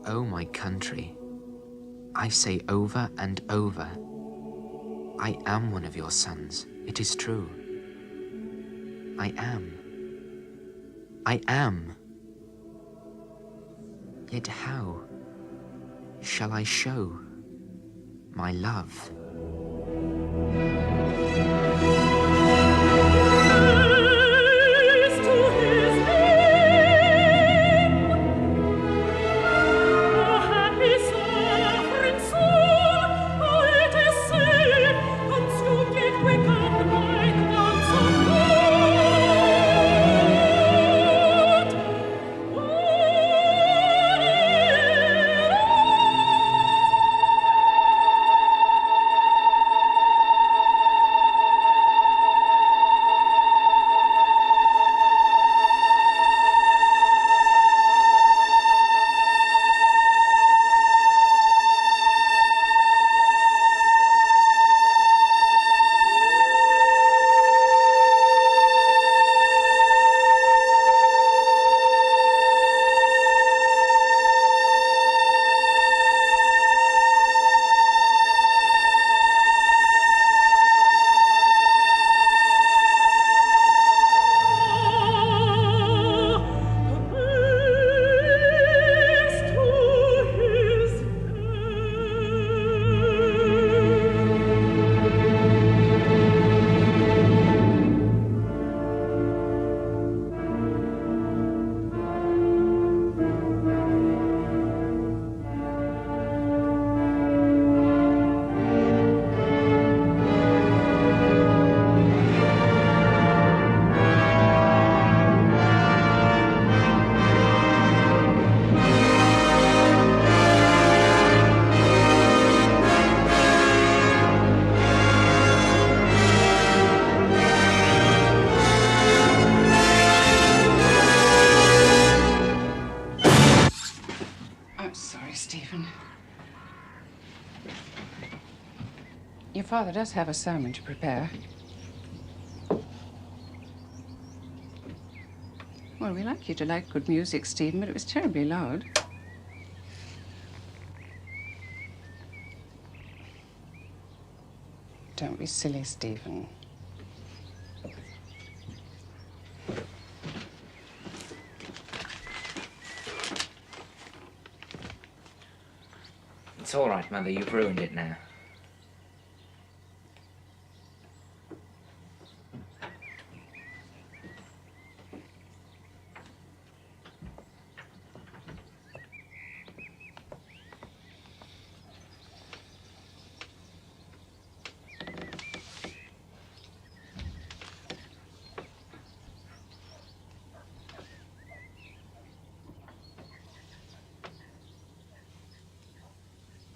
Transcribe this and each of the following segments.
O my country, I say over and over, I am one of your sons, it is true. I am. I am. Yet how shall I show my love? Your father does have a sermon to prepare. Well, we like you to like good music, Stephen, but it was terribly loud. Don't be silly, Stephen. It's all right, Mother. You've ruined it now.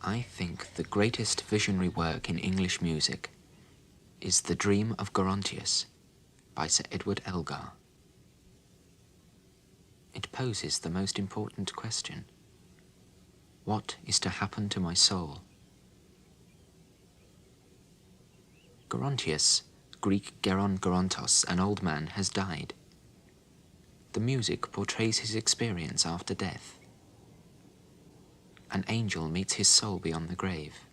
I think the greatest visionary work in English music is The Dream of Gerontius by Sir Edward Elgar. It poses the most important question. What is to happen to my soul? Gerontius, Greek Geron Gerontos, an old man, has died. The music portrays his experience after death. An angel meets his soul beyond the grave.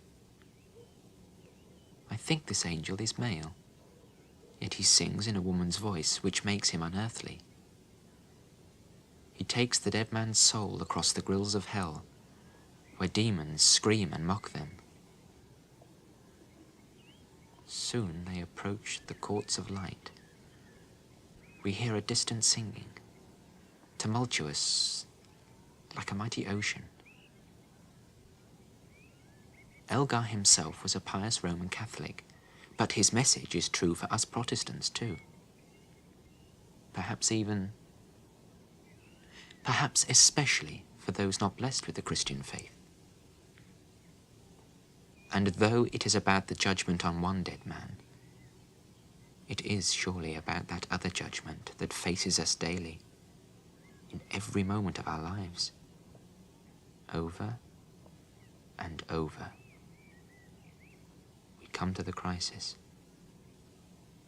I think this angel is male, yet he sings in a woman's voice which makes him unearthly. He takes the dead man's soul across the grills of hell, where demons scream and mock them. Soon they approach the courts of light. We hear a distant singing, tumultuous, like a mighty ocean. Elgar himself was a pious Roman Catholic, but his message is true for us Protestants too. Perhaps especially for those not blessed with the Christian faith. And though it is about the judgment on one dead man, it is surely about that other judgment that faces us daily, in every moment of our lives, over and over. We come to the crisis.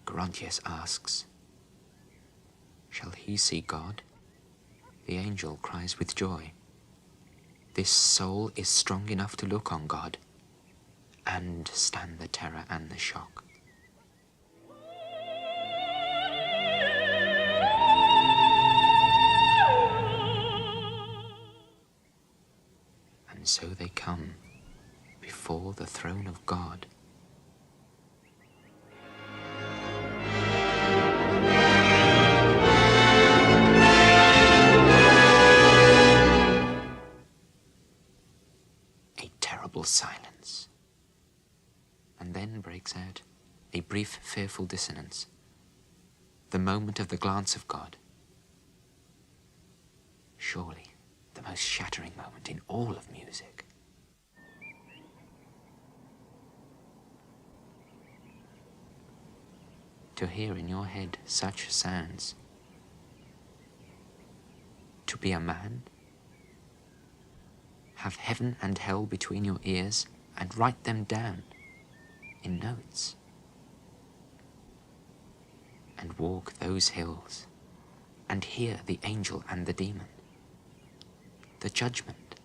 Gerontius asks, shall he see God? The angel cries with joy, This soul is strong enough to look on God and stand the terror and the shock. And so they come before the throne of God. A terrible silence. And then breaks out a brief, fearful dissonance. The moment of the glance of God. Surely the most shattering moment in all of music. To hear in your head such sounds. To be a man. Have heaven and hell between your ears and write them down in notes. And walk those hills and hear the angel and the demon. The judgment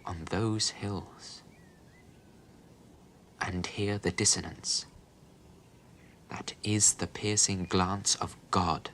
on those hills, and hear the dissonance that is the piercing glance of God.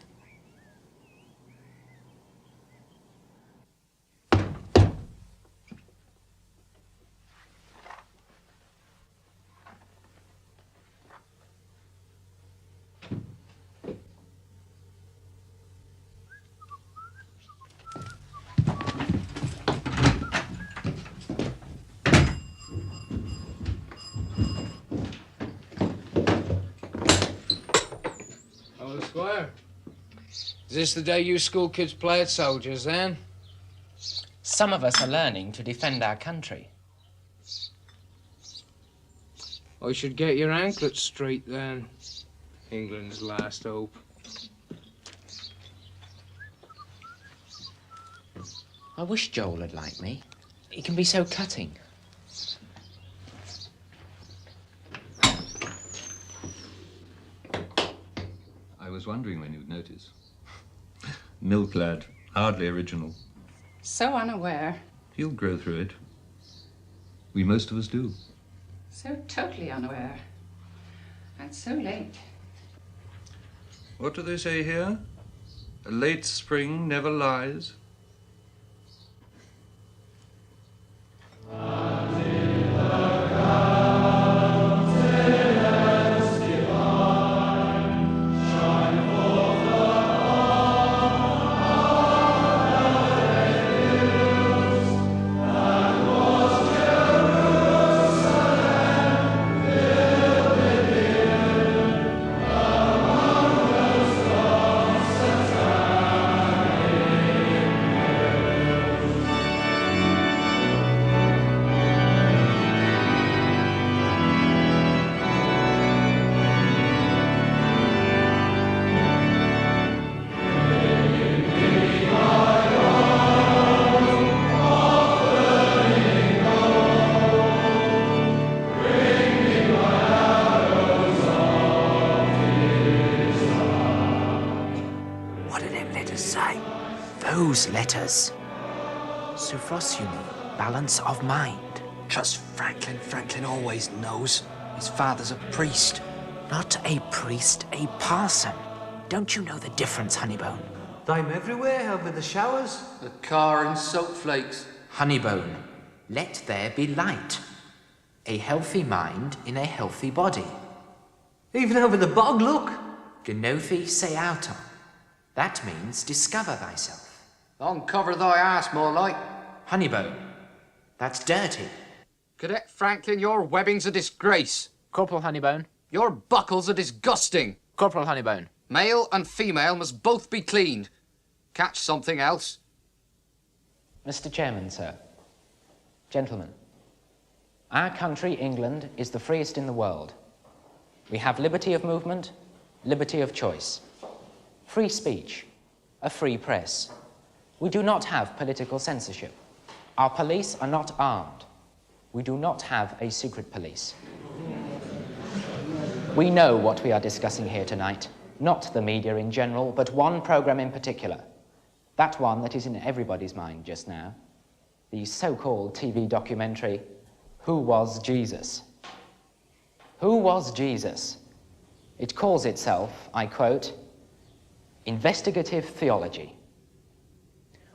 Squire, is this the day you school kids play at soldiers, then? Some of us are learning to defend our country. I should get your anklets straight, then. England's last hope. I wish Joel had liked me. He can be so cutting. I was wondering when you'd notice. Milk-lad, hardly original. So unaware. He'll grow through it. We most of us do. So totally unaware. And so late. What do they say here? A late spring never lies. Those letters. Sophrosyne, balance of mind. Trust Franklin. Franklin always knows. His father's a priest. Not a priest, a parson. Don't you know the difference, Honeybone? I'm everywhere, over the showers. The car and soap flakes. Honeybone, let there be light. A healthy mind in a healthy body. Even over the bog, look. Genothi seauton. That means discover thyself. Uncover thy ass, more like. Honeybone, that's dirty. Cadet Franklin, your webbing's a disgrace. Corporal Honeybone. Your buckles are disgusting. Corporal Honeybone. Male and female must both be cleaned. Catch something else. Mr. Chairman, sir. Gentlemen, our country, England, is the freest in the world. We have liberty of movement, liberty of choice, free speech, a free press. We do not have political censorship. Our police are not armed. We do not have a secret police. We know what we are discussing here tonight, not the media in general, but one program in particular. That one that is in everybody's mind just now. the so-called TV documentary, Who Was Jesus? Who was Jesus? It calls itself, I quote, investigative theology.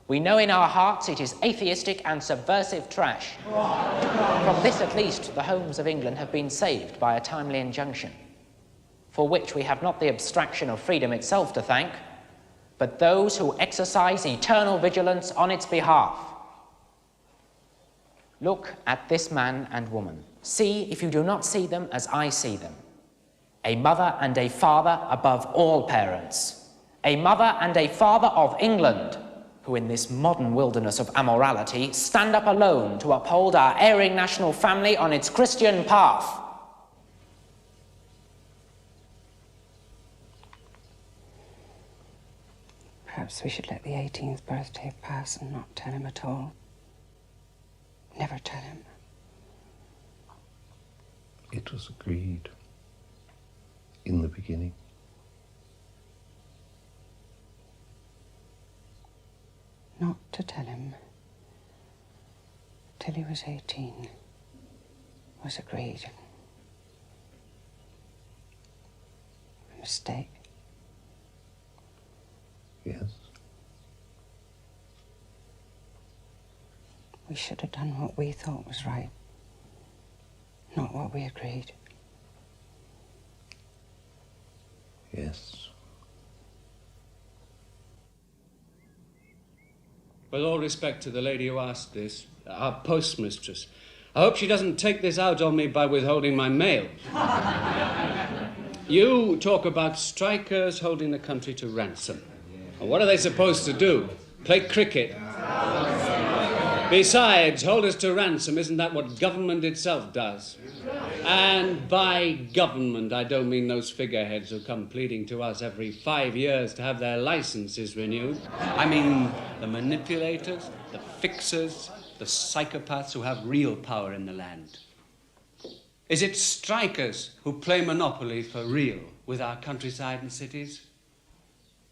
We know in our hearts it is atheistic and subversive trash. From this at least, the homes of England have been saved by a timely injunction, for which we have not the abstraction of freedom itself to thank, but those who exercise eternal vigilance on its behalf. Look at this man and woman. See, if you do not see them, as I see them. A mother and a father above all parents. A mother and a father of England, who in this modern wilderness of amorality stand up alone to uphold our erring national family on its Christian path. Perhaps we should let the 18th birthday pass and not tell him at all. Never tell him. It was agreed in the beginning. Not to tell him till he was 18 was agreed. A mistake. Yes. We should have done what we thought was right, not what we agreed. Yes. With all respect to the lady who asked this, our postmistress, I hope she doesn't take this out on me by withholding my mail. You talk about strikers holding the country to ransom. And what are they supposed to do? Play cricket? Besides, hold us to ransom, isn't that what government itself does? And by government, I don't mean those figureheads who come pleading to us every 5 years to have their licenses renewed. I mean the manipulators, the fixers, the psychopaths who have real power in the land. Is it strikers who play monopoly for real with our countryside and cities?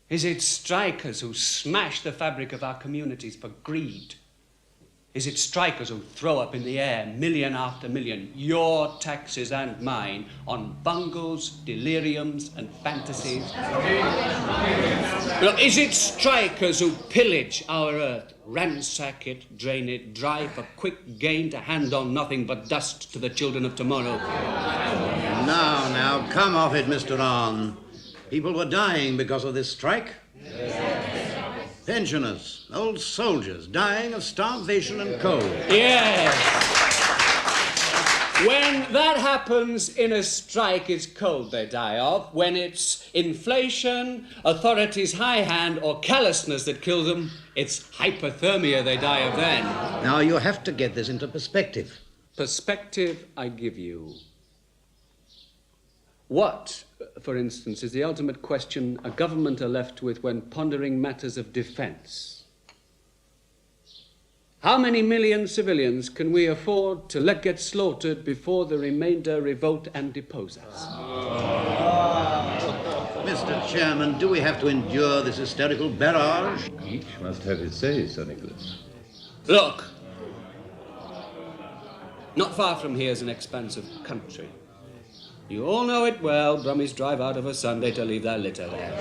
Is it strikers who smash the fabric of our communities for greed? Is it strikers who throw up in the air, million after million, your taxes and mine, on bungles, deliriums, and fantasies? Well, is it strikers who pillage our earth, ransack it, drain it dry for quick gain to hand on nothing but dust to the children of tomorrow? Now, come off it, Mr. On. People were dying because of this strike. Pensioners, old soldiers, dying of starvation and cold. Yes. When that happens in a strike, it's cold they die of. When it's inflation, authorities' high hand, or callousness that kills them, it's hypothermia they die of then. Now, you have to get this into perspective. Perspective I give you. What, for instance, is the ultimate question a government are left with when pondering matters of defense? How many million civilians can we afford to let get slaughtered before the remainder revolt and depose us? Mr. Chairman, do we have to endure this hysterical barrage? Each must have his say, Sir Nicholas. Look, not far from here is an expanse of country. You all know it well. Brummies drive out of a Sunday to leave their litter there.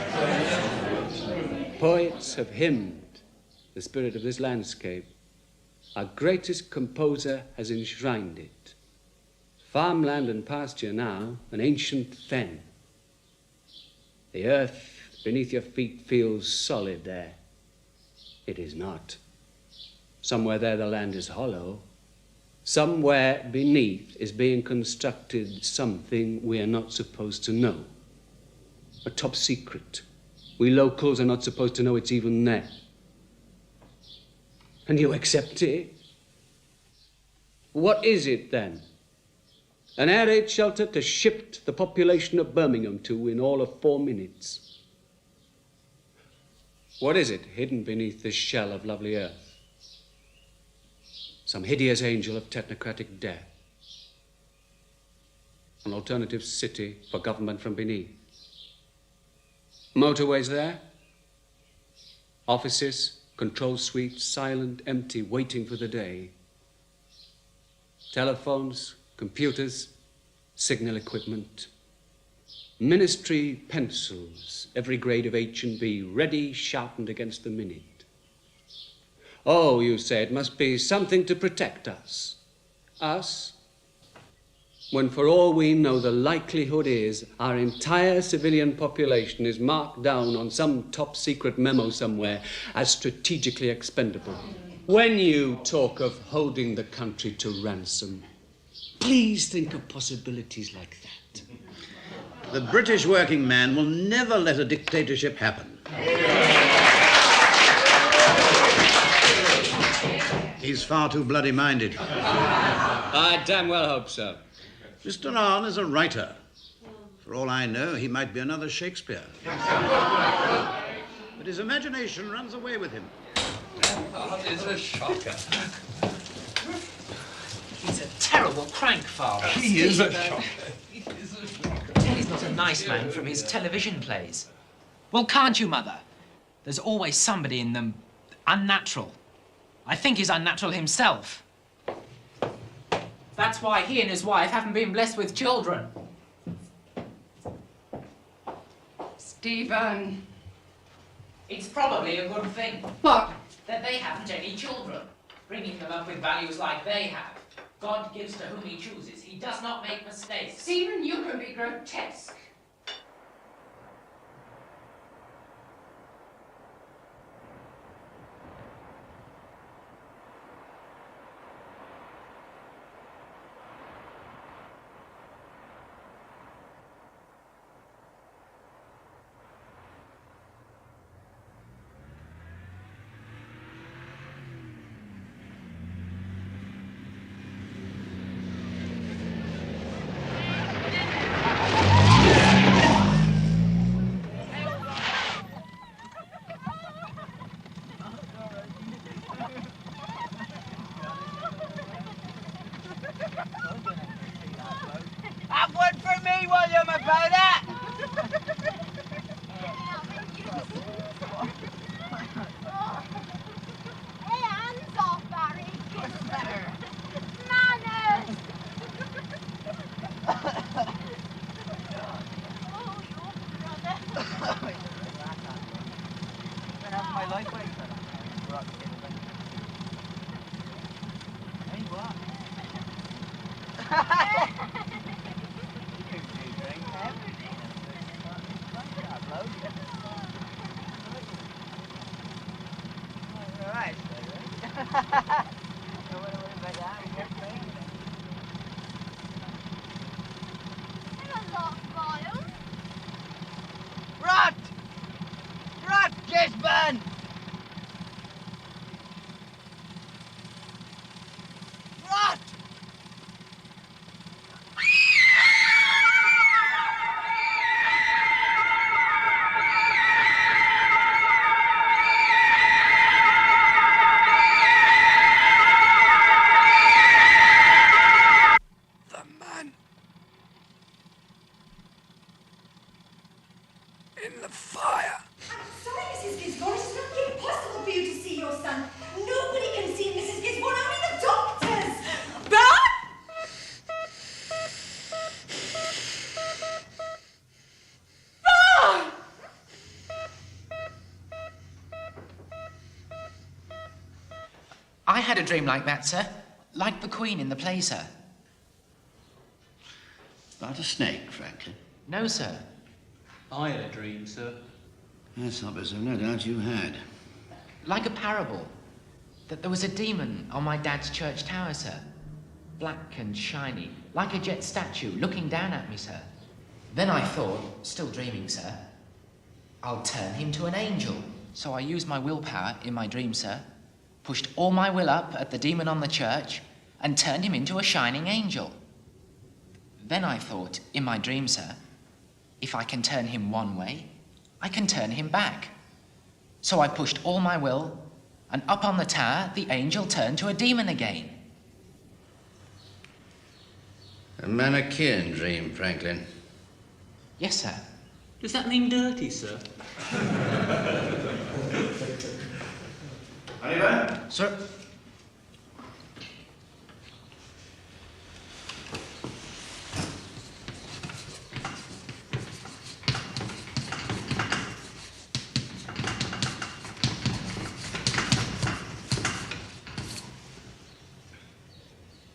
Poets have hymned the spirit of this landscape. Our greatest composer has enshrined it. Farmland and pasture now, an ancient fen. The earth beneath your feet feels solid there. It is not. Somewhere there the land is hollow. Somewhere beneath is being constructed something we are not supposed to know. A top secret. We locals are not supposed to know it's even there. And you accept it? What is it then? An air raid shelter to shift the population of Birmingham to in all of 4 minutes. What is it hidden beneath this shell of lovely earth? Some hideous angel of technocratic death. An alternative city for government from beneath. Motorways there. Offices, Control suite, silent, empty, waiting for the day. Telephones, computers, signal equipment. Ministry pencils, every grade of H&B, ready, sharpened against the minute. Oh, you say, it must be something to protect us. Us? When for all we know, the likelihood is our entire civilian population is marked down on some top-secret memo somewhere as strategically expendable. When you talk of holding the country to ransom, please think of possibilities like that. The British working man will never let a dictatorship happen. He's far too bloody-minded. I damn well hope so. Mr. Arne is a writer. For all I know, he might be another Shakespeare. But his imagination runs away with him. It's a shocker. He's a terrible crank, Father. He is a shocker. He's not a nice man from his television plays. Well, can't you, Mother? There's always somebody in them unnatural. I think he's unnatural himself. That's why he and his wife haven't been blessed with children. Stephen. It's probably a good thing. What? That they haven't any children. Bringing them up with values like they have. God gives to whom he chooses. He does not make mistakes. Stephen, you can be grotesque. Have one for me, William, about that! Hey, hands off, Barry. Manners! Oh, your brother. That's my life away for that. Hey, what? Rot! Rot, Gisborne! Rot! The man in the fire. I'm sorry, Mrs. Gisborne. It's not really possible for you to see your son. Nobody can see Mrs. Gisborne, only the doctors. But I had a dream like that, sir. Like the Queen in the play, sir. About a snake, Franklin. No, sir. I had a dream, sir. Yes, officer, no doubt you had. Like a parable. That there was a demon on my dad's church tower, sir. Black and shiny, like a jet statue, looking down at me, sir. Then I thought, still dreaming, sir, I'll turn him to an angel. So I used my willpower in my dream, sir, pushed all my will up at the demon on the church, and turned him into a shining angel. Then I thought, in my dream, sir, if I can turn him one way, I can turn him back. So I pushed all my will, and up on the tower, the angel turned to a demon again. A Manichaean dream, Franklin. Yes, sir. Does that mean dirty, sir? Oliver? Sir?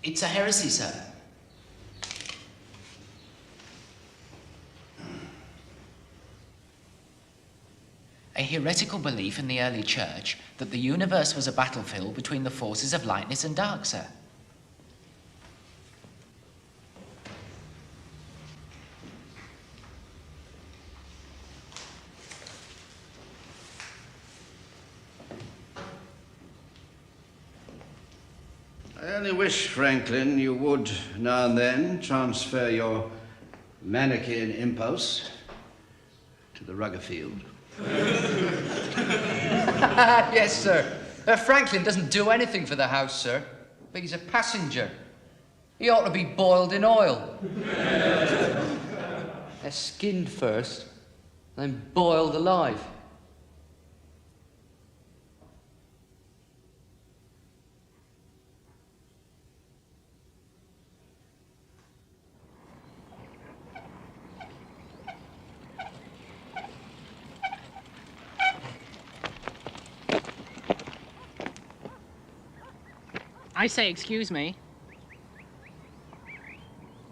It's a heresy, sir. A heretical belief in the early church that the universe was a battlefield between the forces of lightness and dark, sir. I only wish, Franklin, you would now and then transfer your Manichaean impulse to the rugger field. Yes, sir. Franklin doesn't do anything for the house, sir. But he's a passenger. He ought to be boiled in oil. They're skinned first, then boiled alive. I say, excuse me.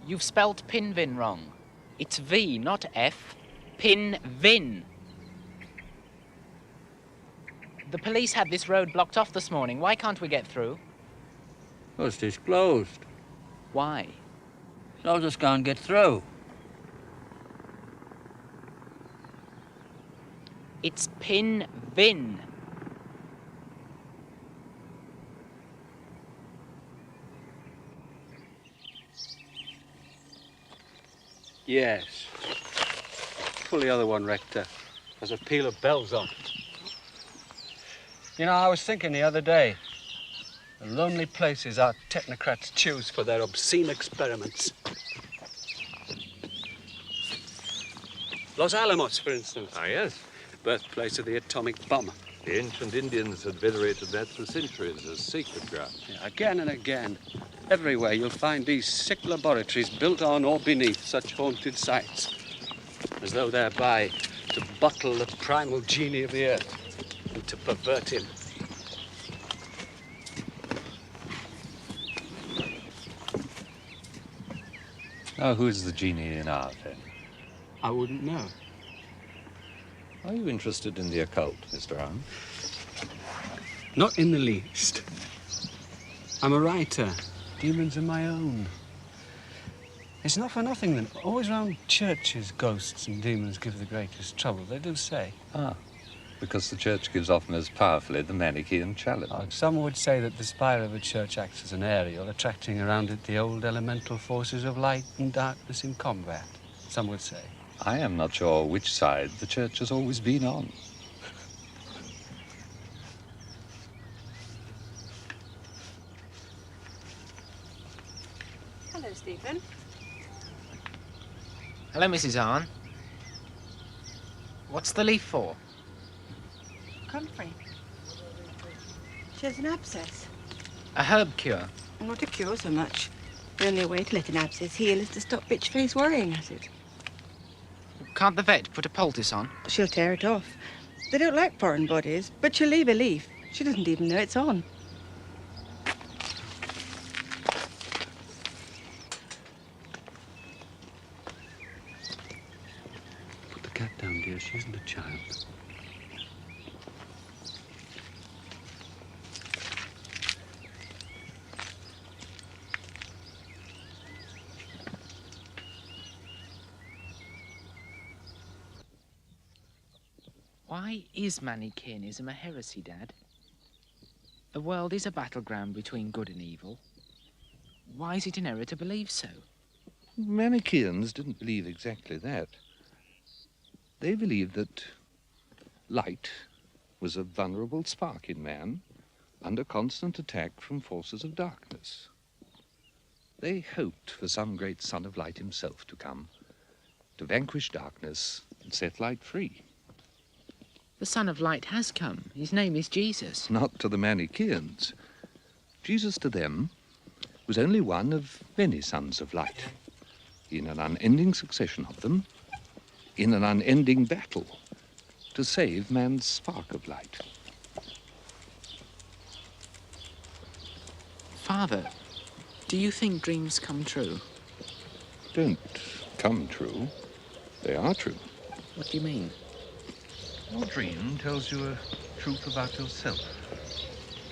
You've spelt Pinvin wrong. It's V, not F. Pinvin. The police had this road blocked off this morning. Why can't we get through? Because it's closed. Why? So just can't get through. It's Pinvin. Yes. Pull the other one, Rector. There's a peal of bells on. You know, I was thinking the other day, the lonely places our technocrats choose for their obscene experiments. Los Alamos, for instance. Ah, yes. Birthplace of the atomic bomb. The ancient Indians had venerated that for centuries as sacred ground. Yeah, again and again. Everywhere you'll find these sick laboratories built on or beneath such haunted sites, as though thereby to bottle the primal genie of the earth and to pervert him. Now, who's the genie in our affair? I wouldn't know. Are you interested in the occult, Mr. Arm? Not in the least. I'm a writer. Demons are my own. It's not for nothing that always round churches, ghosts and demons give the greatest trouble. They do say. Ah, because the church gives off most powerfully the Manichaean challenge. Oh, some would say that the spire of a church acts as an aerial, attracting around it the old elemental forces of light and darkness in combat. Some would say. I am not sure which side the church has always been on. Hello, Stephen. Hello, Mrs. Arn. What's the leaf for? Comfrey. She has an abscess. A herb cure. Not a cure so much. The only way to let an abscess heal is to stop bitch face worrying at it. Can't the vet put a poultice on? She'll tear it off. They don't like foreign bodies, but she'll leave a leaf. She doesn't even know it's on. Put the cat down, dear. She isn't a child. Why is Manichaeanism a heresy, Dad? The world is a battleground between good and evil. Why is it an error to believe so? Manichaeans didn't believe exactly that. They believed that light was a vulnerable spark in man under constant attack from forces of darkness. They hoped for some great son of light himself to come, to vanquish darkness and set light free. The Son of Light has come. His name is Jesus. Not to the Manichaeans. Jesus to them was only one of many sons of light, in an unending succession of them, in an unending battle to save man's spark of light. Father, do you think dreams come true? Don't come true. They are true. What do you mean? Your dream tells you a truth about yourself.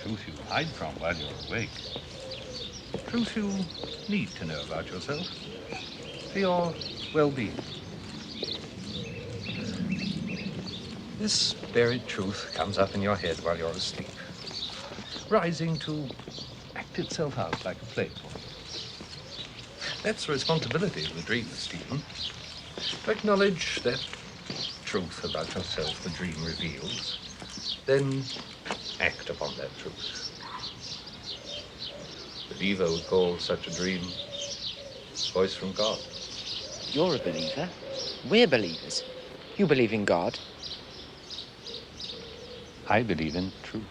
Truth you hide from while you're awake. Truth you need to know about yourself for your well-being. This buried truth comes up in your head while you're asleep, rising to act itself out like a play for you. That's the responsibility of the dreamer, Stephen. To acknowledge that truth about yourself the dream reveals, then act upon that truth. The believer would call such a dream voice from God. You're a believer. We're believers. You believe in God. I believe in truth.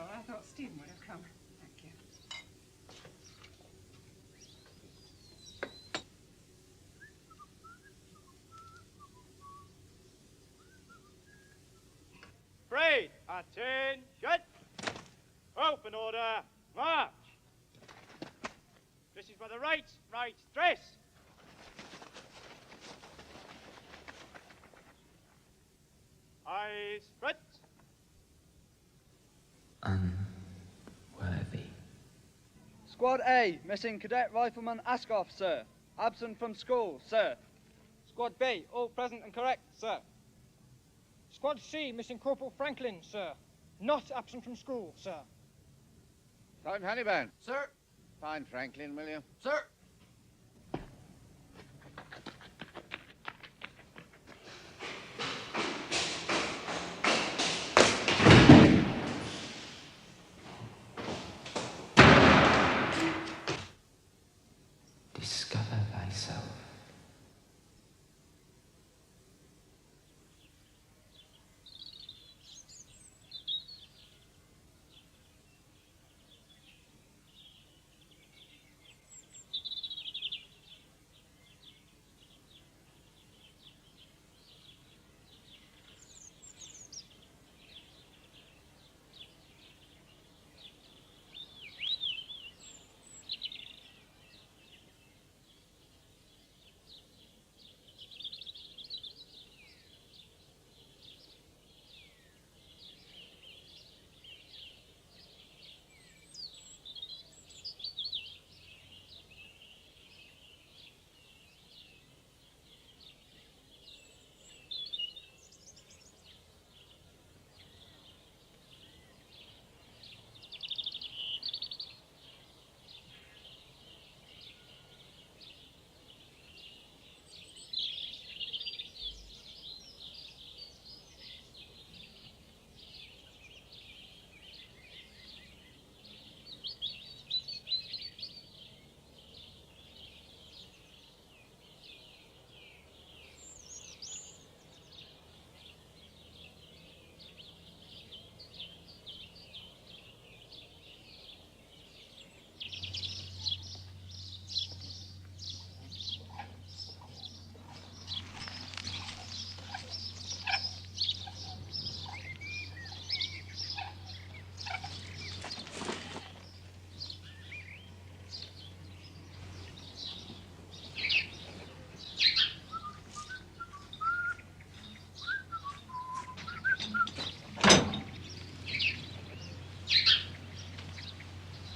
all. I thought Stephen would have come. Thank you. Parade, attention! Open order, march! This is for the right dress! Eyes front! Unworthy. Squad A, missing Cadet Rifleman Askoff, sir. Absent from school, sir. Squad B, all present and correct, sir. Squad C, missing Corporal Franklin, sir. Not absent from school, sir. Sergeant Honeyburn. Sir. Find Franklin, will you? Sir. Discover thyself.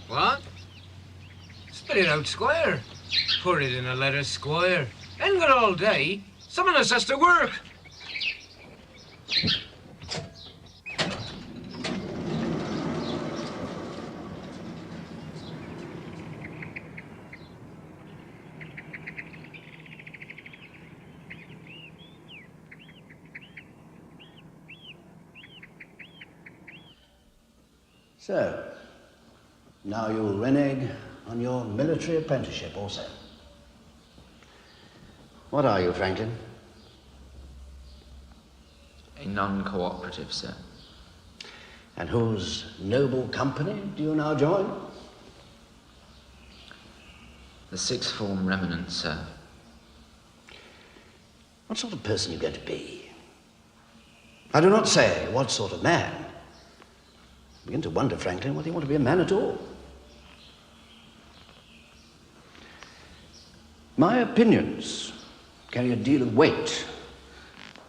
What? Spit it out, Squire. Put it in a letter, Squire. Ain't got all day. Some of us has to work. So, now you'll renege on your military apprenticeship also. What are you, Franklin? A non-cooperative, sir. And whose noble company do you now join? The sixth form remnant, sir. What sort of person are you going to be? I do not say what sort of man. I begin to wonder, Franklin, whether you want to be a man at all. My opinions carry a deal of weight,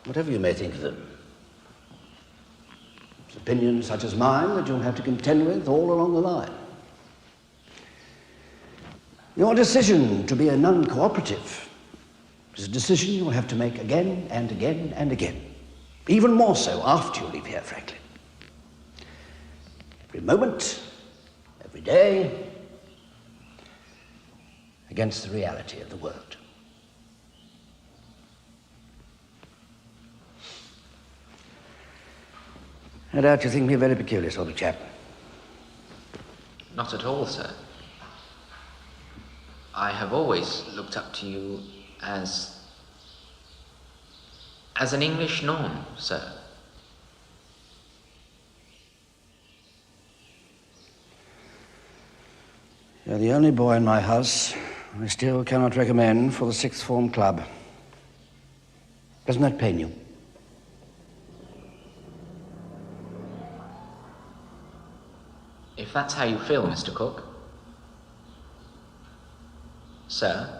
whatever you may think of them. It's opinions such as mine that you'll have to contend with all along the line. Your decision to be a non-cooperative is a decision you'll have to make again and again and again, even more so after you leave here, Franklin. Every moment, every day, against the reality of the world. No doubt you think me a very peculiar sort of chap. Not at all, sir. I have always looked up to you as an English norm, sir. You're the only boy in my house I still cannot recommend for the sixth form club. Doesn't that pain you? If that's how you feel, Mr. Cook. Sir?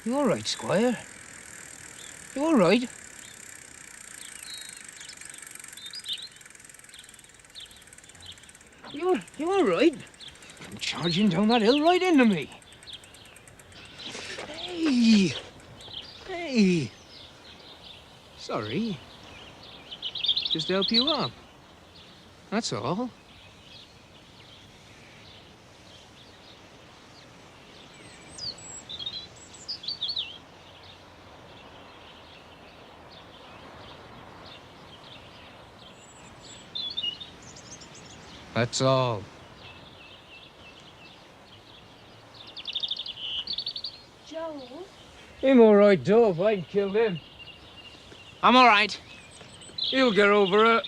You all right, Squire? You all right? You all right? Come charging down that hill right into me. Hey! Hey! Sorry. Just to help you up. That's all. That's all. Joe? Him all right, Dove. I killed him. I'm all right. He'll get over it.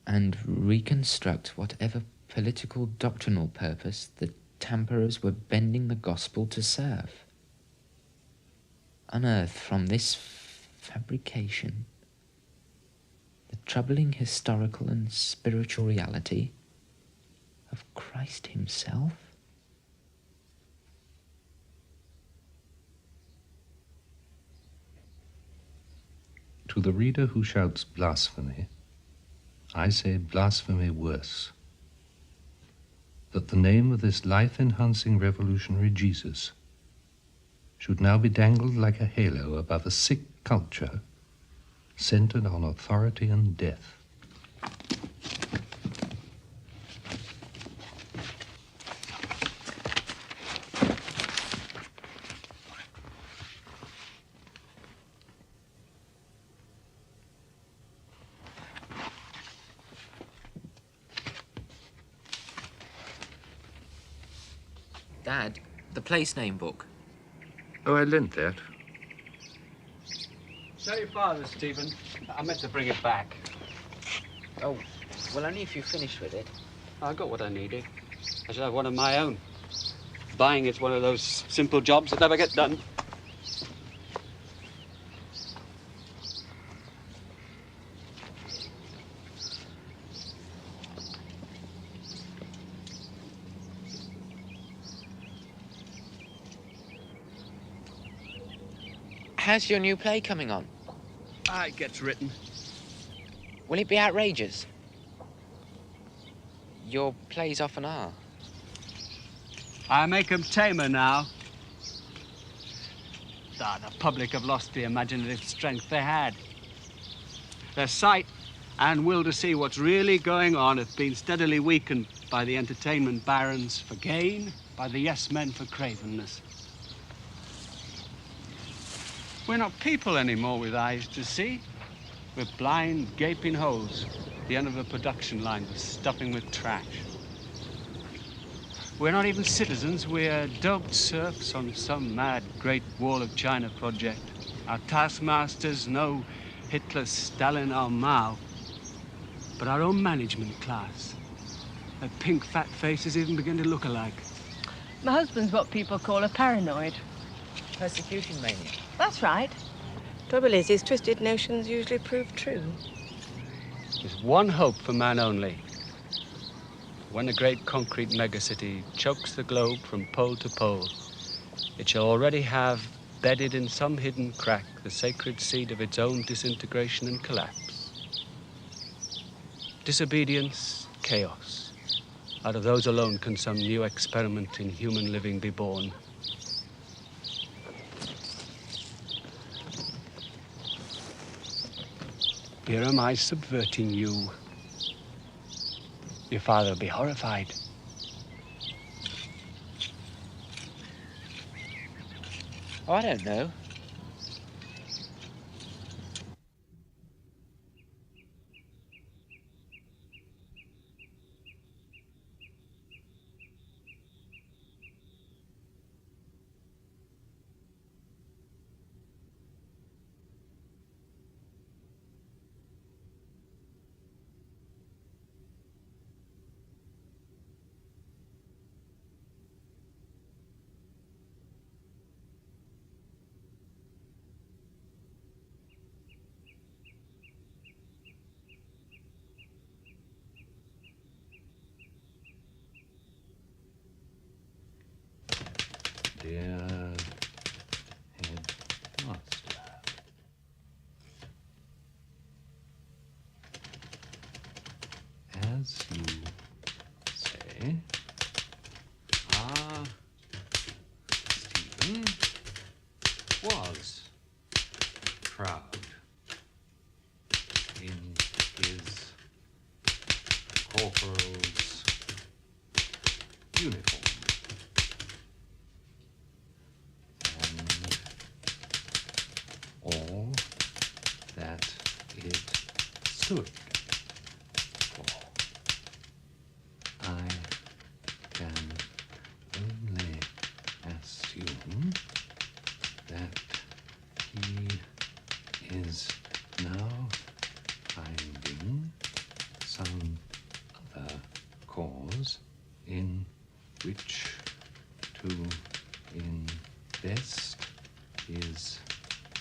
and reconstruct whatever political doctrinal purpose the tamperers were bending the gospel to serve. Unearth from this fabrication the troubling historical and spiritual reality of Christ himself. To the reader who shouts blasphemy, I say blasphemy worse. That the name of this life-enhancing revolutionary Jesus should now be dangled like a halo above a sick culture centered on authority and death. Dad, the place name book. Oh, I lent that. Tell your father, Stephen. I meant to bring it back. Oh, well, only if you finished with it. I got what I needed. I should have one of my own. Buying it's one of those simple jobs that never get done. How's your new play coming on? It gets written. Will it be outrageous? Your plays often are. I make 'em tamer now. The public have lost the imaginative strength they had. Their sight and will to see what's really going on have been steadily weakened by the entertainment barons for gain, by the yes-men for cravenness. We're not people anymore with eyes to see. We're blind, gaping holes at the end of a production line we're stuffing with trash. We're not even citizens. We're doped serfs on some mad Great Wall of China project. Our taskmasters know Hitler's Stalin our Mao, but our own management class. Their pink fat faces even begin to look alike. My husband's what people call a paranoid. Persecution mania. That's right. Trouble is, his twisted notions usually prove true. There's one hope for man only. When the great concrete megacity chokes the globe from pole to pole, it shall already have bedded in some hidden crack the sacred seed of its own disintegration and collapse. Disobedience, chaos. Out of those alone can some new experiment in human living be born. Here am I subverting you. Your father will be horrified. Oh, I don't know. Dear headmaster, as you say, our Stephen was proud in his corporal's uniform. All that it stood for. I can only assume that he is now finding some in which to invest his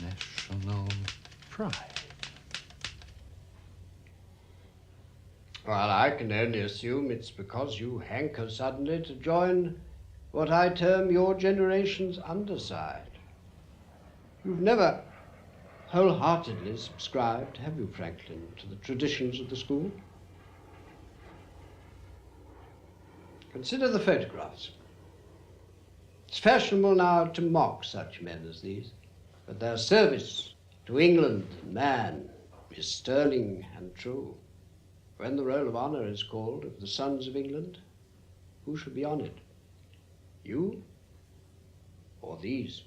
national pride. Well, I can only assume it's because you hanker suddenly to join what I term your generation's underside. You've never wholeheartedly subscribed, have you, Franklin, to the traditions of the school? Consider the photographs. It's fashionable now to mock such men as these, but their service to England and man is sterling and true. When the roll of honor is called of the sons of England, who shall be on it? You or these?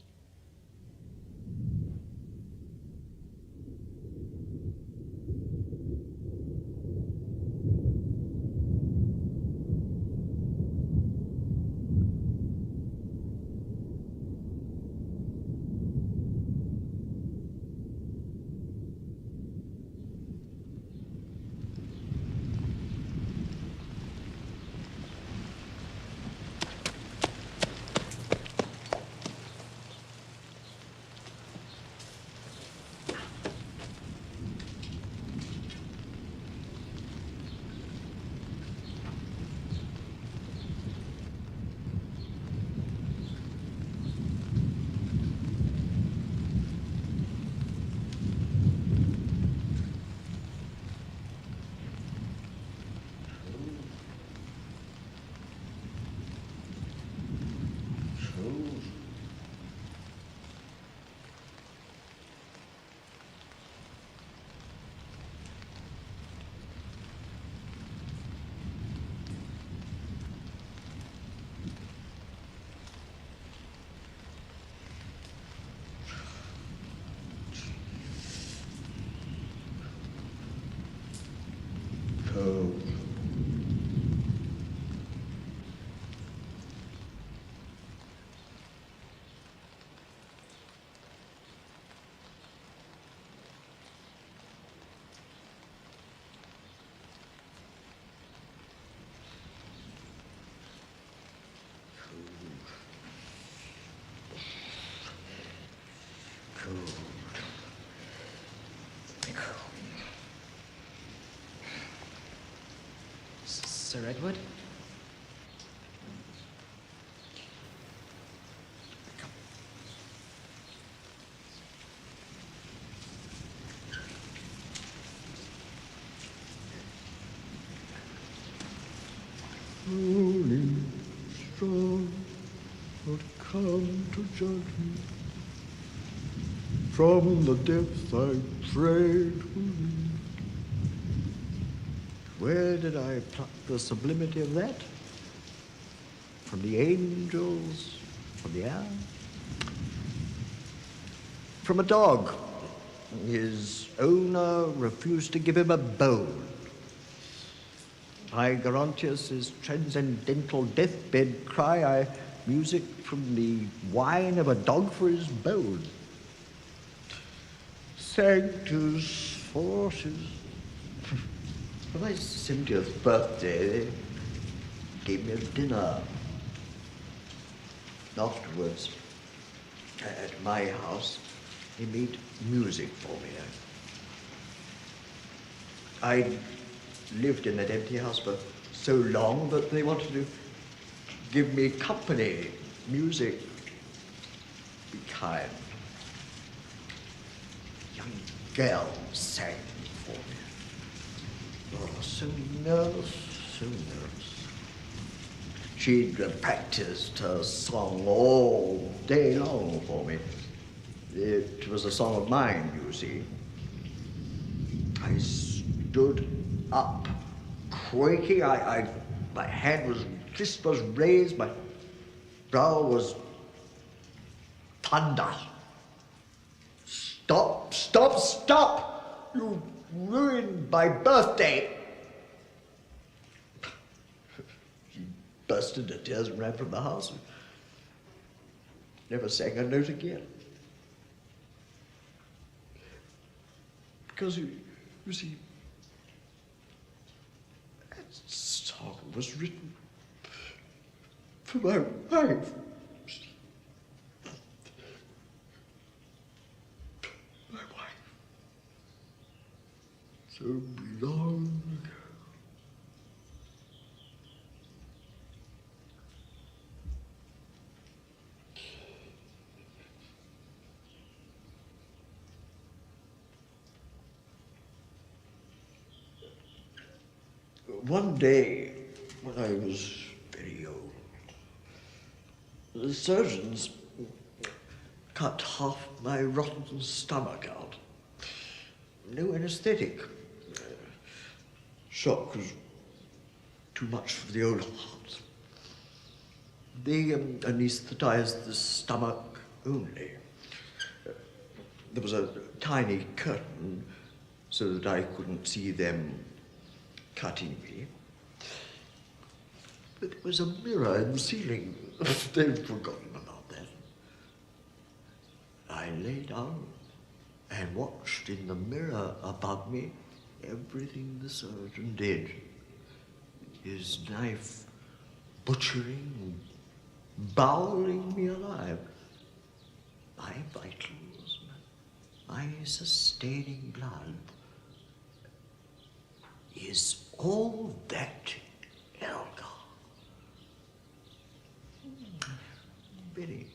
Sir Edward? Holy strong would come to judge me. From the depths I prayed for thee. Where did I pluck the sublimity of that? From the angels, from the air? From a dog. His owner refused to give him a bone. By Gerontius' transcendental deathbed cry, I music from the wine of a dog for his bone. Sanctus forces. For my 70th birthday, they gave me a dinner. Afterwards, at my house, they made music for me. I lived in that empty house for so long that they wanted to give me company, music, be kind. Young girls sang for me. Oh, so nervous, so nervous. She'd practiced her song all day long for me. It was a song of mine, you see. I stood up, quaking. My fist was raised, my brow was thunder. Stop, stop, stop! You ruined my birthday. She burst into tears and ran from the house. Never sang a note again. Because, you see, that song was written for my wife. My wife. So long ago. One day, when I was very old, the surgeons cut half my rotten stomach out. No anesthetic. Shock was too much for the old heart. They anesthetized the stomach only. There was a tiny curtain so that I couldn't see them cutting me. But there was a mirror in the ceiling. They've forgotten about that. I lay down and watched in the mirror above me everything the surgeon did. His knife butchering, bowling me alive. My vitals, my sustaining blood. Is all that Elgar? Very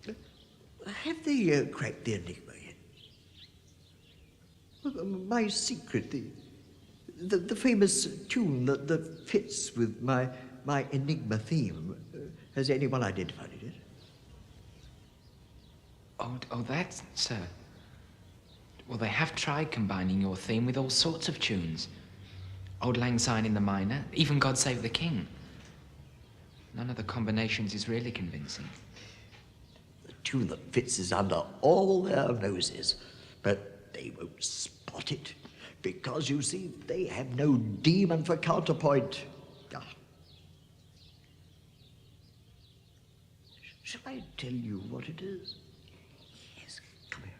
interesting. Have they cracked the enigma yet? My secret, the famous tune that fits with my enigma theme. Has anyone identified it yet? Oh, that, sir. Well, they have tried combining your theme with all sorts of tunes. Auld Lang Syne in the minor, even God Save the King. None of the combinations is really convincing. The tune that fits is under all their noses, but they won't spot it, because, you see, they have no demon for counterpoint. Shall I tell you what it is? Yes, come here.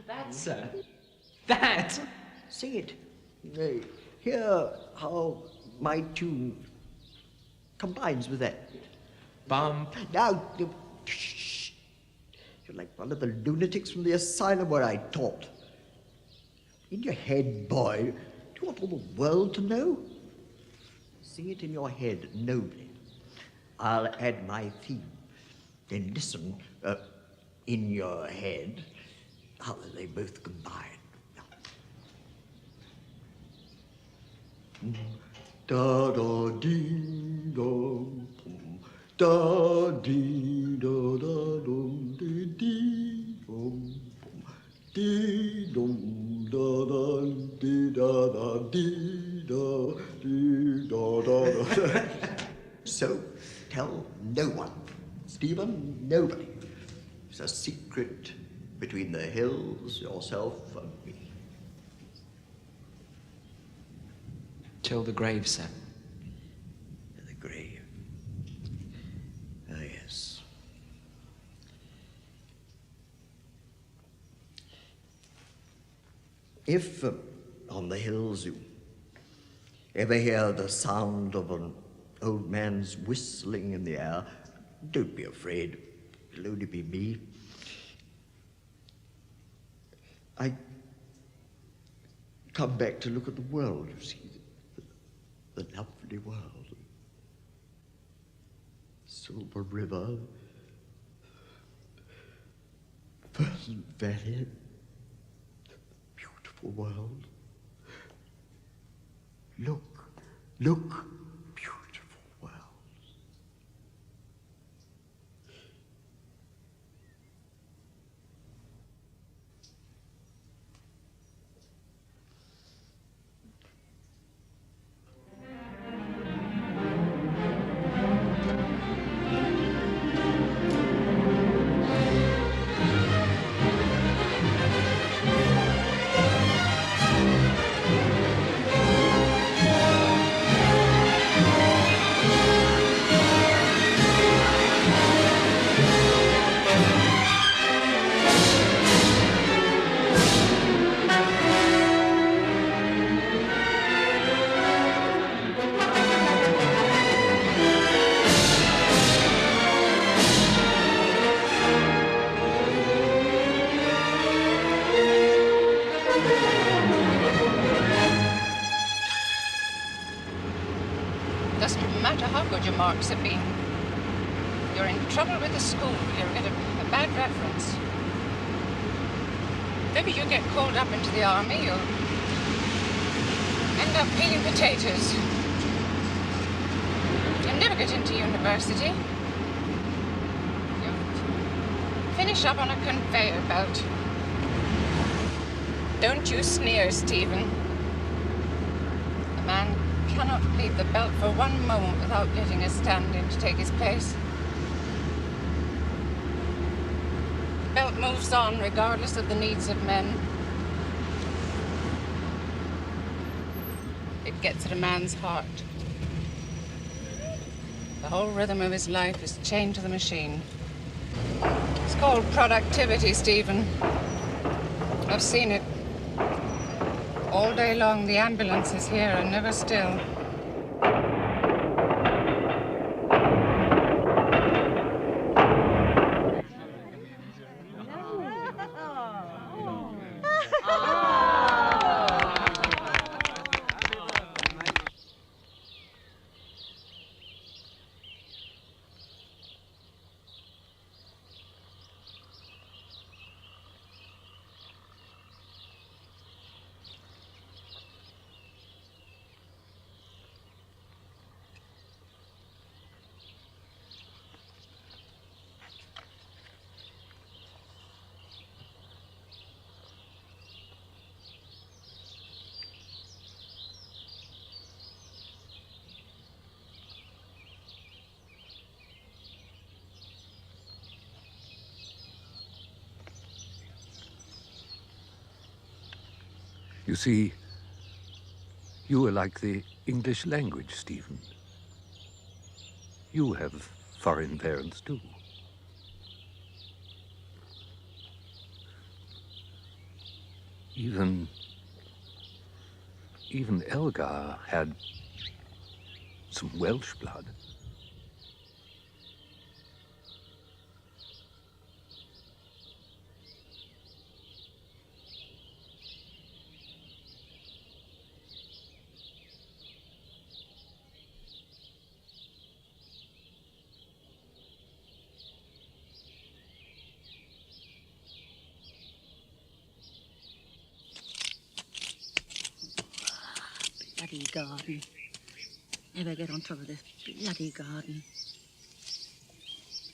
That, sir. That! Sing it. Hear how my tune combines with that. Bump. Now, shh. You're like one of the lunatics from the asylum where I taught. In your head, boy. Do you want all the world to know? Sing it in your head nobly. I'll add my theme. Then listen in your head how they both combine. Da da dee dum da dee da da dum dee dee dum da da dee da da dee da dee da da. So tell no one, Stephen, nobody. It's a secret between the hills, yourself, and me. Till the grave, sir. The grave. Ah, yes. If on the hills you ever hear the sound of an old man's whistling in the air, don't be afraid. It'll only be me. I come back to look at the world, you see, the lovely world. Silver River, Pleasant Valley, beautiful world. Look, beautiful world. good your marks have been. You're in trouble with the school. You'll get a bad reference. If ever you get called up into the army, you'll end up peeling potatoes. You'll never get into university. You'll finish up on a conveyor belt. Don't you sneer, Stephen. A man cannot leave the belt for one moment without letting a stand-in to take his place. The belt moves on regardless of the needs of men. It gets at a man's heart. The whole rhythm of his life is chained to the machine. It's called productivity, Stephen. I've seen it. All day long, the ambulance is here and never still. You see, you are like the English language, Stephen. You have foreign parents, too. Even Elgar had some Welsh blood. Bloody garden. Never get on top of this bloody garden.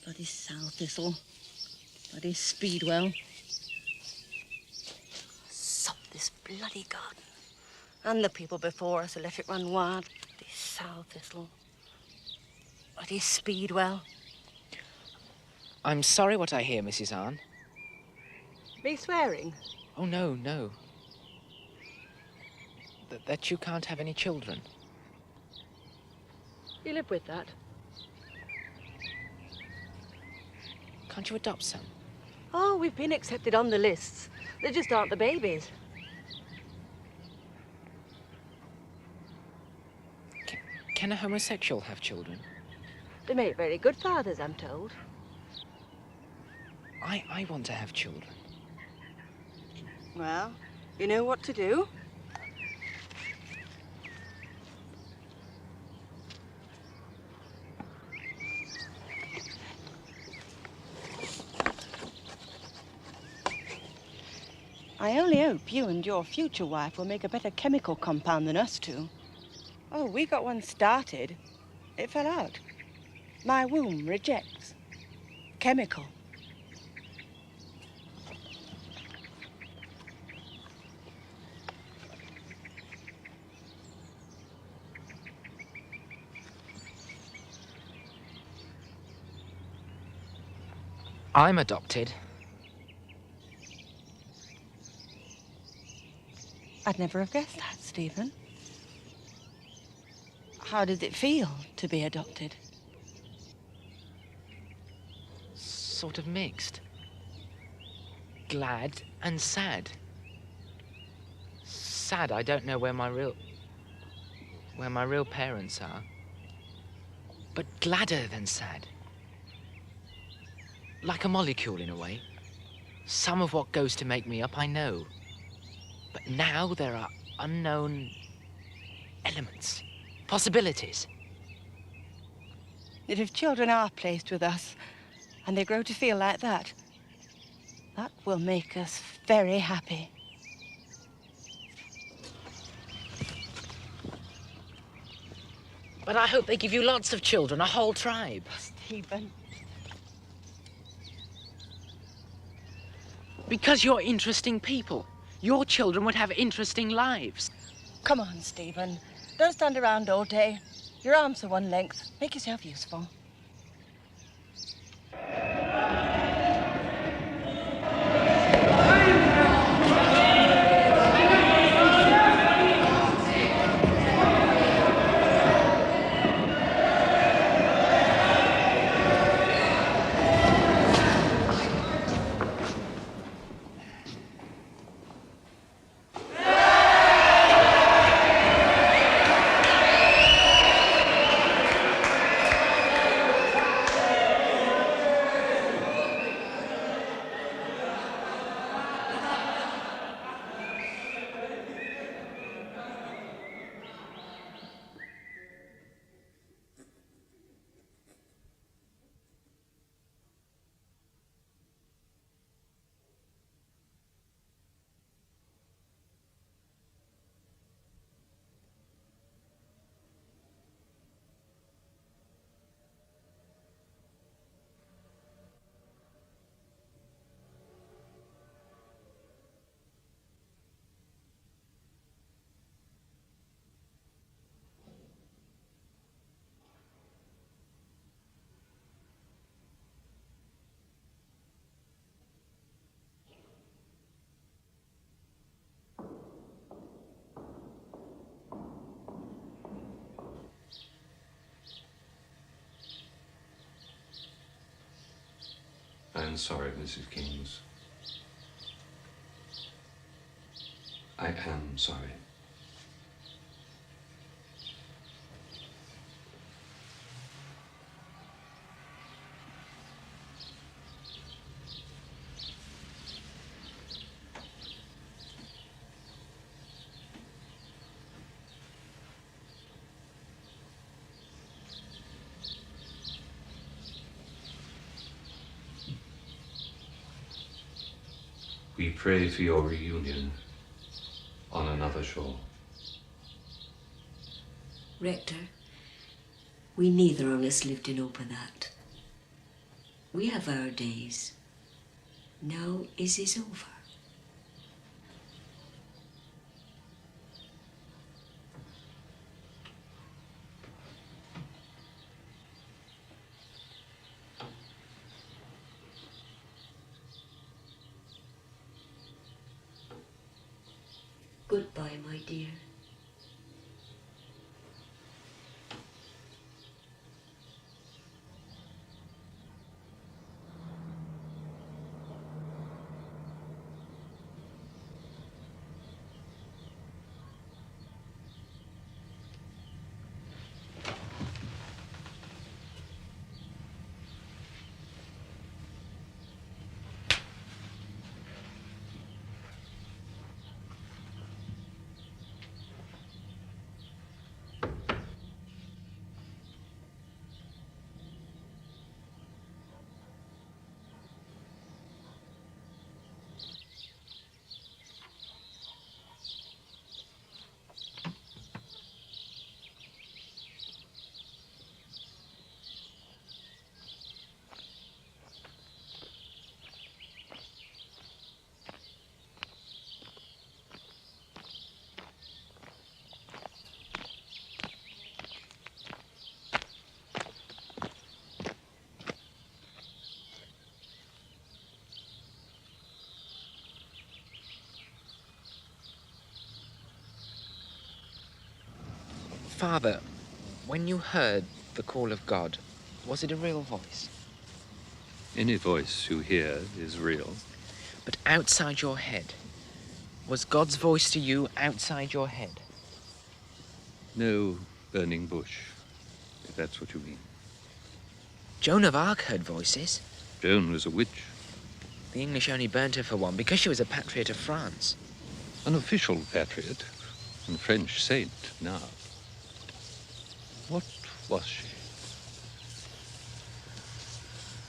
Bloody sow thistle. Bloody speedwell. Sod this bloody garden. And the people before us who let it run wild. Bloody sow thistle. Bloody speedwell. I'm sorry what I hear, Mrs. Arne. Me swearing? Oh, no, no. That you can't have any children. You live with that? Can't you adopt some? Oh, we've been accepted on the lists. They just aren't the babies. Can a homosexual have children? They make very good fathers, I'm told. I want to have children. Well, you know what to do? I only hope you and your future wife will make a better chemical compound than us two. Oh, we got one started. It fell out. My womb rejects. Chemical. I'm adopted. I'd never have guessed that, Stephen. How did it feel to be adopted? Sort of mixed. Glad and sad. Sad I don't know where my real parents are. But gladder than sad. Like a molecule in a way. Some of what goes to make me up I know. But now there are unknown elements, possibilities. that if children are placed with us and they grow to feel like that, that will make us very happy. But I hope they give you lots of children, a whole tribe. Stephen. Because you're interesting people. Your children would have interesting lives. Come on, Stephen. Don't stand around all day. Your arms are one length. Make yourself useful. I'm sorry, Mrs. Kings. I am sorry. We pray for your reunion on another shore. Rector, we neither of us lived to know for that. We have our days. Now is his over. Goodbye, my dear. Father, when you heard the call of God, was it a real voice? Any voice you hear is real. But outside your head, was God's voice to you outside your head? No burning bush, if that's what you mean. Joan of Arc heard voices. Joan was a witch. The English only burnt her for one because she was a patriot of France. An official patriot and French saint now. What was she?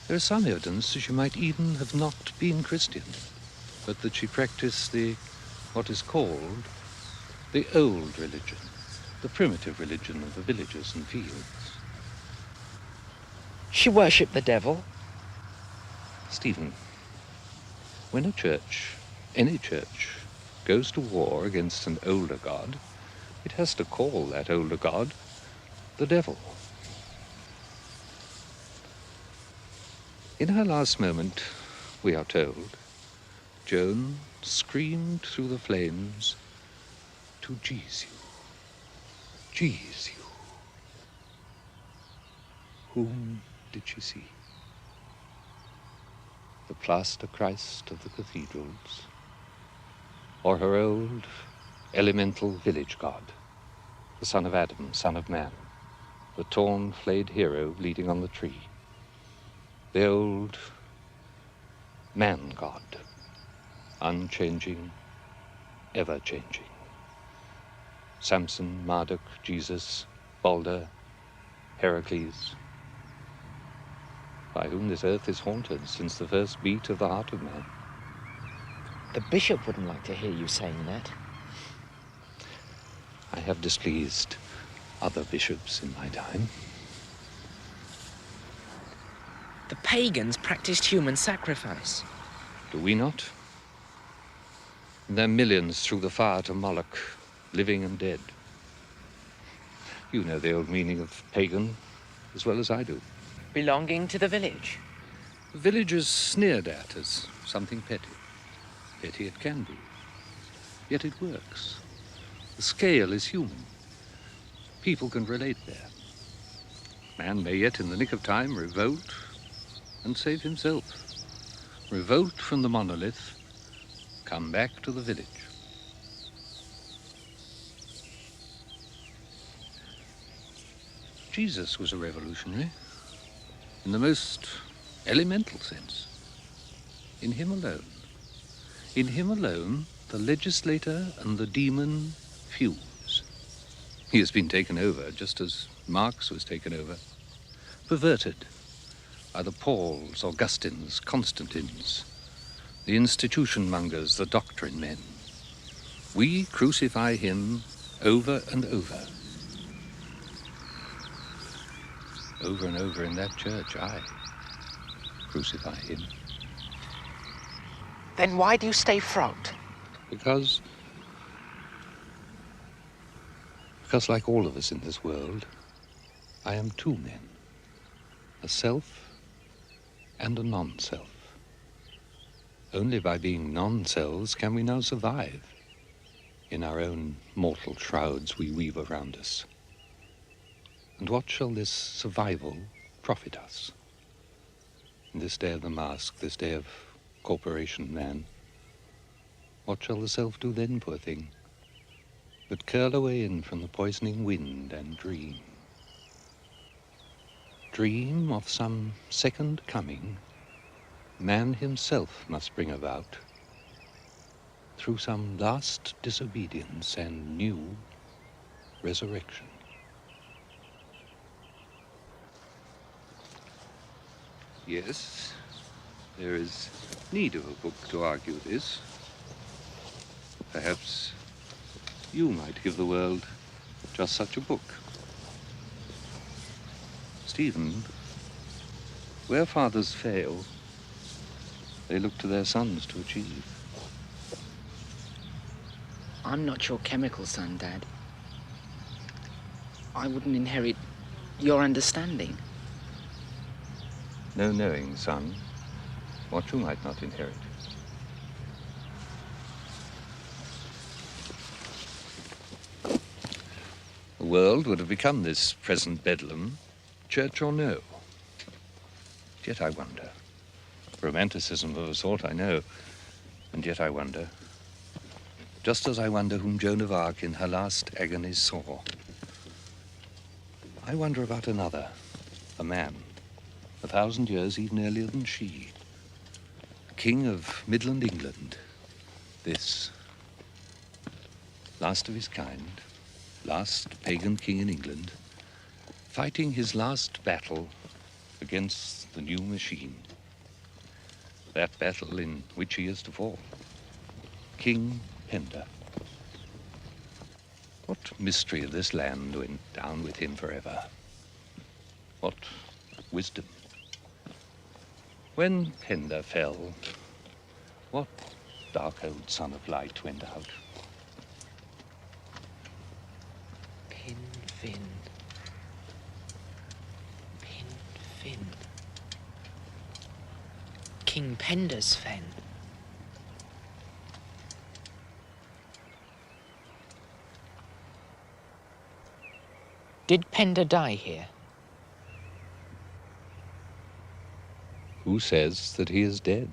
There is some evidence that she might even have not been Christian, but that she practiced what is called the old religion, the primitive religion of the villages and fields. She worshipped the devil? Stephen, when a church, any church, goes to war against an older god, it has to call that older god the devil. In her last moment, we are told, Joan screamed through the flames to Jesu. Jesu. Whom did she see? The plaster Christ of the cathedrals, or her old elemental village god, the son of Adam, son of man, the torn, flayed hero bleeding on the tree, the old man god, unchanging, ever-changing. Samson, Marduk, Jesus, Balder, Heracles, by whom this earth is haunted since the first beat of the heart of man. The bishop wouldn't like to hear you saying that. I have displeased other bishops in my time. The pagans practiced human sacrifice. Do we not? And their millions threw the fire to Moloch, living and dead. You know the old meaning of pagan as well as I do. Belonging to the village. The village is sneered at as something petty. Petty it can be. Yet it works. The scale is human. People can relate there. Man may yet in the nick of time revolt and save himself. Revolt from the monolith, come back to the village. Jesus was a revolutionary in the most elemental sense. In him alone. In him alone, the legislator and the demon fuse. He has been taken over, just as Marx was taken over, perverted by the Pauls, Augustines, Constantines, the institution mongers, the doctrine men. We crucify him over and over. Over and over in that church, I crucify him. Then why do you stay frogged? Because like all of us in this world, I am two men, a self and a non-self. Only by being non-selves can we now survive in our own mortal shrouds we weave around us. And what shall this survival profit us? In this day of the mask, this day of corporation man, what shall the self do then, poor thing, but curl away in from the poisoning wind and dream? Dream of some second coming man himself must bring about through some last disobedience and new resurrection. Yes, there is need of a book to argue this. Perhaps you might give the world just such a book. Stephen, where fathers fail, they look to their sons to achieve. I'm not your chemical son, Dad. I wouldn't inherit your understanding. No knowing, son, what you might not inherit. The world would have become this present bedlam, church or no. Yet I wonder. Romanticism of a sort, I know, and yet I wonder. Just as I wonder whom Joan of Arc in her last agonies saw. I wonder about another, a man, 1,000 years even earlier than she. King of Midland England. This, last of his kind, last pagan king in England, fighting his last battle against the new machine. That battle in which he is to fall. King Penda. What mystery of this land went down with him forever? What wisdom? When Penda fell, what dark-old son of light went out? Pin, fin. Pin, fin. King Penda's fen. Did Penda die here? Who says that he is dead?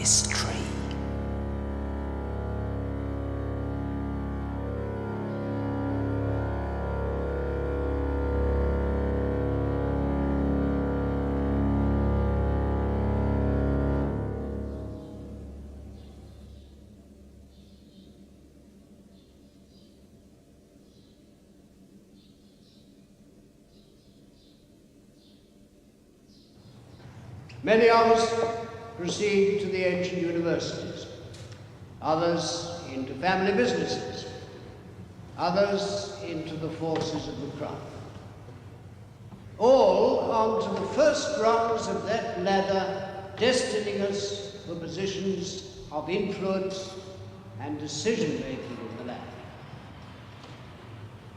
mystery. Many of us proceed to the ancient universities, others into family businesses, others into the forces of the crown. All onto the first rungs of that ladder, destining us for positions of influence and decision-making in the land.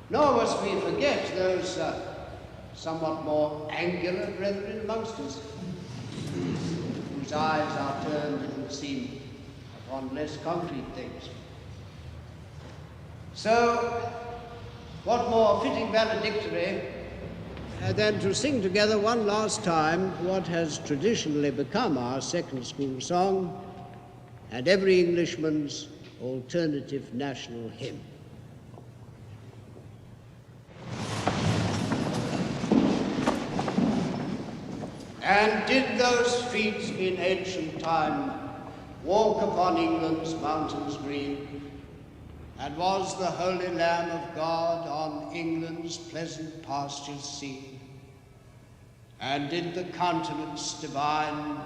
Nor must we forget those somewhat more angular brethren amongst us, whose eyes are turned, it would seem, upon less concrete things. So, what more fitting valedictory than to sing together one last time what has traditionally become our second school song and every Englishman's alternative national hymn. And did those feet in ancient time walk upon England's mountains green? And was the holy Lamb of God on England's pleasant pastures seen? And did the countenance divine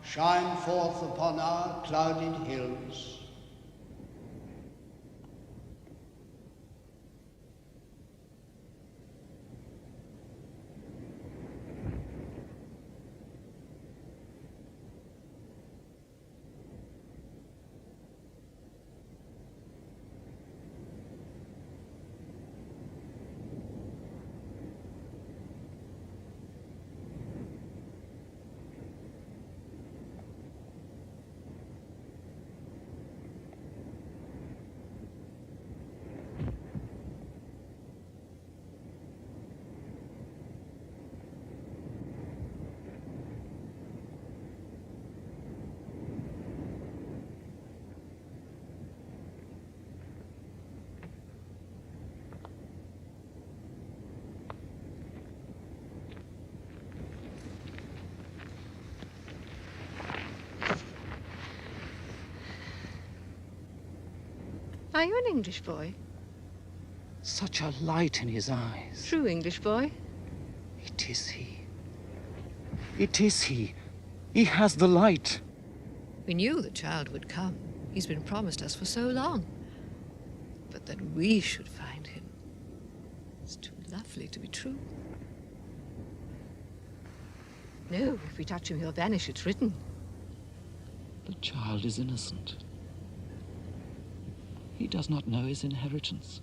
shine forth upon our clouded hills? Are you an English boy? Such a light in his eyes. True English boy? It is he. It is he. He has the light. We knew the child would come. He's been promised us for so long. But that we should find him. It's too lovely to be true. No, if we touch him, he'll vanish. It's written. The child is innocent. He does not know his inheritance.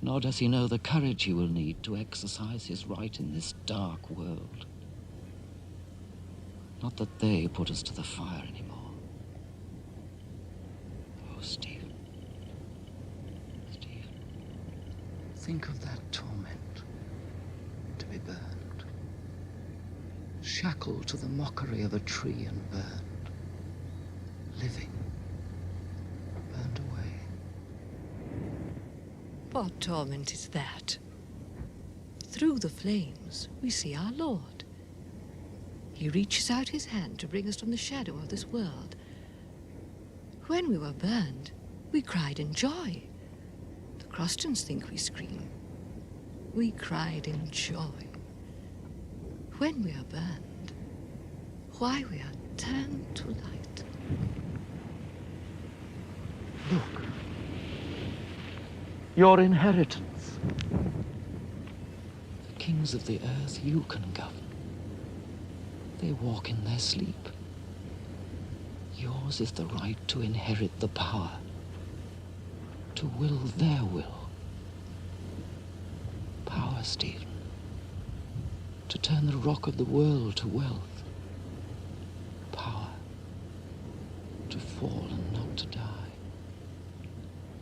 Nor does he know the courage he will need to exercise his right in this dark world. Not that they put us to the fire anymore. Oh, Stephen. Stephen. Think of that torment. To be burned. Shackled to the mockery of a tree and burned. Living. Burned away. What torment is that? Through the flames, we see our Lord. He reaches out his hand to bring us from the shadow of this world. When we were burned, we cried in joy. The Crostons think we scream. We cried in joy. When we are burned, why we are turned to light. Look. Your inheritance. The kings of the earth you can govern. They walk in their sleep. Yours is the right to inherit the power, to will their will. Power, Stephen, to turn the rock of the world to wealth. Power, to fall and not to die.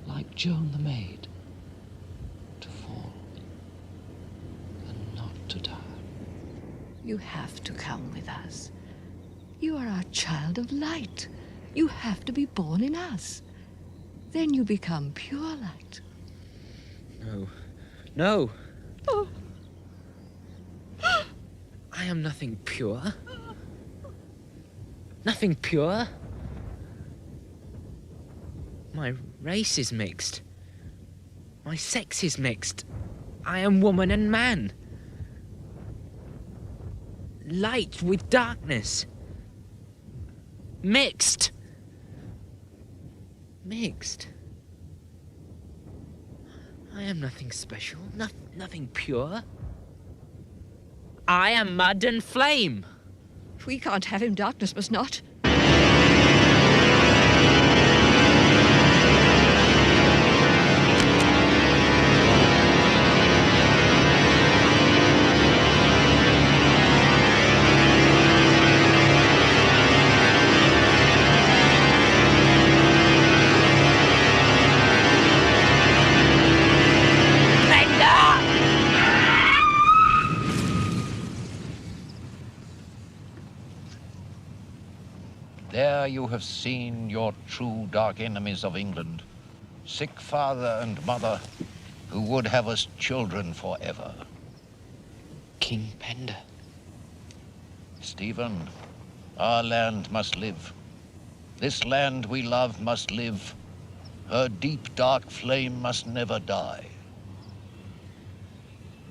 Like Joan the maid, to fall and not to die. You have to come with us. You are our child of light. You have to be born in us. Then you become pure light. No. No. Oh. I am nothing pure. Nothing pure. My race is mixed. My sex is mixed. I am woman and man. Light with darkness. Mixed. Mixed. I am nothing special, nothing pure. I am mud and flame. We can't have him. Darkness must not. There you have seen your true dark enemies of England, sick father and mother, who would have us children forever. King Penda. Stephen, our land must live. This land we love must live. Her deep dark flame must never die.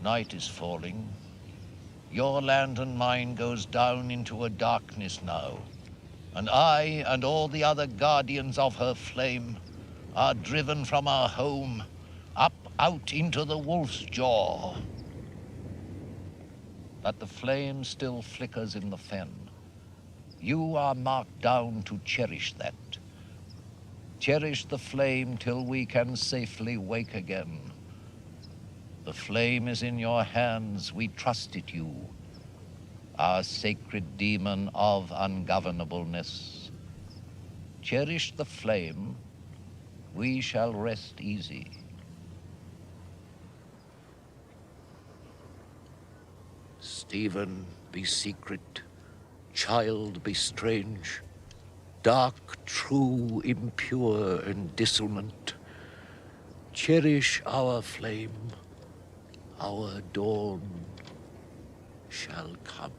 Night is falling. Your land and mine goes down into a darkness now. And I and all the other guardians of her flame are driven from our home up out into the wolf's jaw. But the flame still flickers in the fen. You are marked down to cherish that. Cherish the flame till we can safely wake again. The flame is in your hands, we trust it you. Our sacred demon of ungovernableness. Cherish the flame, we shall rest easy. Stephen, be secret. Child, be strange. Dark, true, impure, and dissonant. Cherish our flame. Our dawn shall come.